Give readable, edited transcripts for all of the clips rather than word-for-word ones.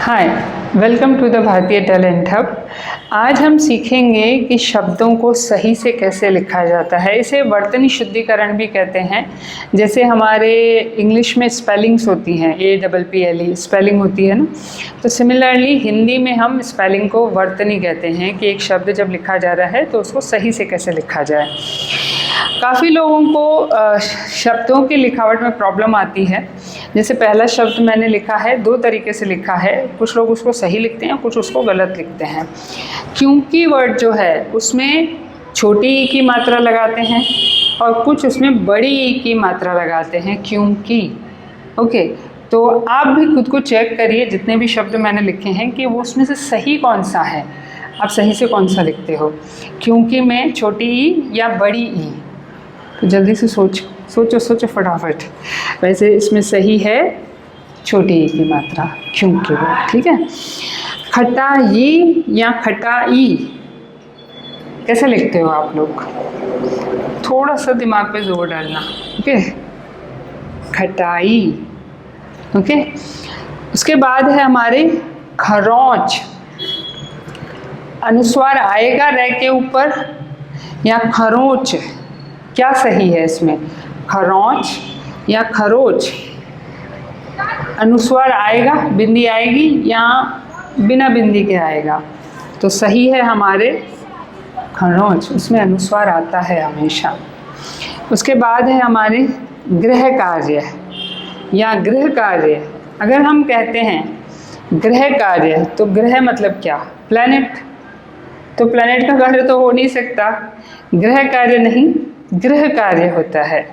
Hi, welcome to the भारतीय talent hub. आज हम सीखेंगे कि शब्दों को सही से कैसे लिखा जाता है। इसे वर्तनी शुद्धिकरण भी कहते हैं। जैसे हमारे इंग्लिश में स्पेलिंग्स होती हैं, APPLE स्पेलिंग होती है ना, तो सिमिलरली हिंदी में हम स्पेलिंग को वर्तनी कहते हैं कि एक शब्द जब लिखा जा रहा है तो उसको सही से कैसे लिखा जाए। काफ़ी लोगों को शब्दों की लिखावट में प्रॉब्लम आती है। जैसे पहला शब्द मैंने लिखा है, दो तरीके से लिखा है, कुछ लोग उसको सही लिखते हैं, कुछ उसको गलत लिखते हैं। क्योंकि वर्ड जो है उसमें छोटी ई की मात्रा लगाते हैं और कुछ उसमें बड़ी ई की मात्रा लगाते हैं, क्योंकि। ओके, तो आप भी खुद को चेक करिए जितने भी शब्द मैंने लिखे हैं कि वो उसमें से सही कौन सा है, आप सही से कौन सा लिखते हो, क्योंकि में छोटी ई या बड़ी ई। तो जल्दी से सोचो फटाफट। वैसे इसमें सही है छोटी ई की मात्रा, क्योंकि वो, ठीक है। खटाई या खटाई कैसे लिखते हो आप लोग? थोड़ा सा दिमाग पे जोर डालना, ओके। खटाई, ओके। उसके बाद है हमारे खरौंच। अनुस्वार आएगा रे के ऊपर या खरोच, क्या सही है इसमें? खरौंच या खरोच? अनुस्वार आएगा, बिंदी आएगी या बिना बिंदी के आएगा? तो सही है हमारे खरौंच, उसमें अनुस्वार आता है हमेशा। उसके बाद है हमारे गृह कार्य या गृह कार्य। अगर हम कहते हैं गृह कार्य तो गृह मतलब क्या? प्लैनेट। तो प्लैनेट का कार्य तो हो नहीं सकता, गृह कार्य नहीं, गृह कार्य होता है।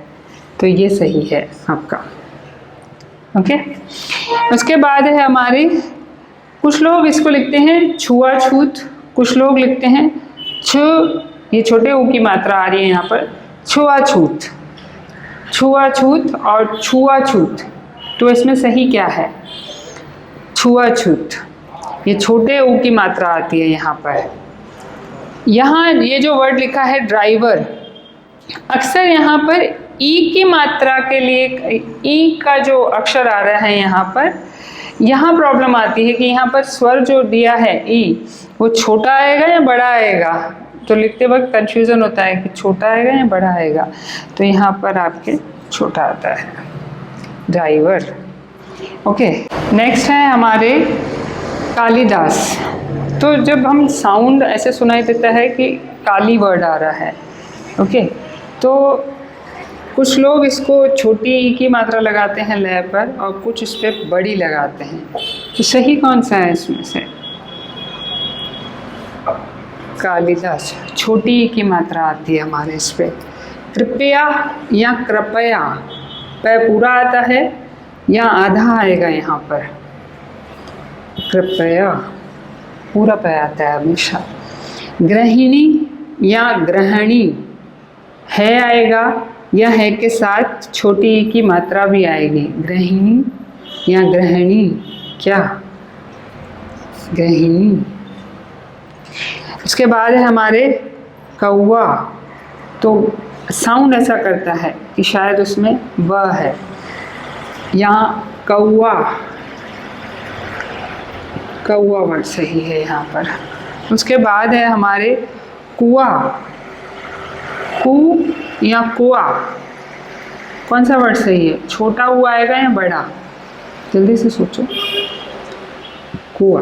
तो ये सही है आपका, ओके। उसके बाद है हमारे, कुछ लोग इसको लिखते हैं छुआछूत, कुछ लोग लिखते हैं ये छोटे ऊ की मात्रा आ रही है यहाँ पर, छुआछूत। छुआछूत और छुआछूत, तो इसमें सही क्या है? छुआछूत, ये छोटे ऊ की मात्रा आती है यहाँ पर। यहाँ ये जो वर्ड लिखा है ड्राइवर, अक्सर यहाँ पर ई की मात्रा के लिए ई का जो अक्षर आ रहा है यहाँ पर, यहाँ प्रॉब्लम आती है कि यहाँ पर स्वर जो दिया है ई, वो छोटा आएगा या बड़ा आएगा। तो लिखते वक्त कंफ्यूजन होता है कि छोटा आएगा या बड़ा आएगा। तो यहाँ पर आपके छोटा आता है, ड्राइवर, ओके। नेक्स्ट है हमारे कालिदास। तो जब हम साउंड ऐसे सुनाई देता है कि काली वर्ड आ रहा है, ओके, तो कुछ लोग इसको छोटी ई की मात्रा लगाते हैं लय पर और कुछ इस पर बड़ी लगाते हैं। तो सही कौन सा है इसमें से? कालिदास, छोटी ई की मात्रा आती है हमारे इस पे। कृपया या कृपया, पै पूरा आता है या आधा आएगा यहाँ पर? कृपया पूरा पै आता है हमेशा। गृहिणी या ग्रहणी, है आएगा या है के साथ छोटी ई की मात्रा भी आएगी। गृहिणी या ग्रहणी, क्या? गृहिणी। उसके बाद है हमारे कौवा। तो साउंड ऐसा करता है कि शायद उसमें व है, यहाँ कौवा, कौवा वर्ड सही है यहाँ पर। उसके बाद है हमारे कुआ, कु या कुआ, कौन सा वर्ड सही है? छोटा हुआ आएगा या बड़ा? जल्दी से सोचो। कुआ,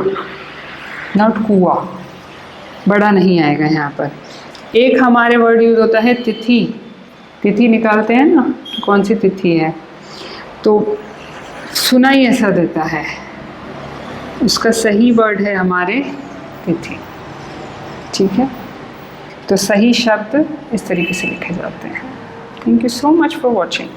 नॉट कुआ, बड़ा नहीं आएगा यहाँ पर। एक हमारे वर्ड यूज होता है तिथि, तिथि निकालते हैं ना, कौन सी तिथि है, तो सुनाई ऐसा देता है, उसका सही वर्ड है हमारे तिथि, ठीक है। तो सही शब्द इस तरीके से लिखे जाते हैं। Thank you so much for watching.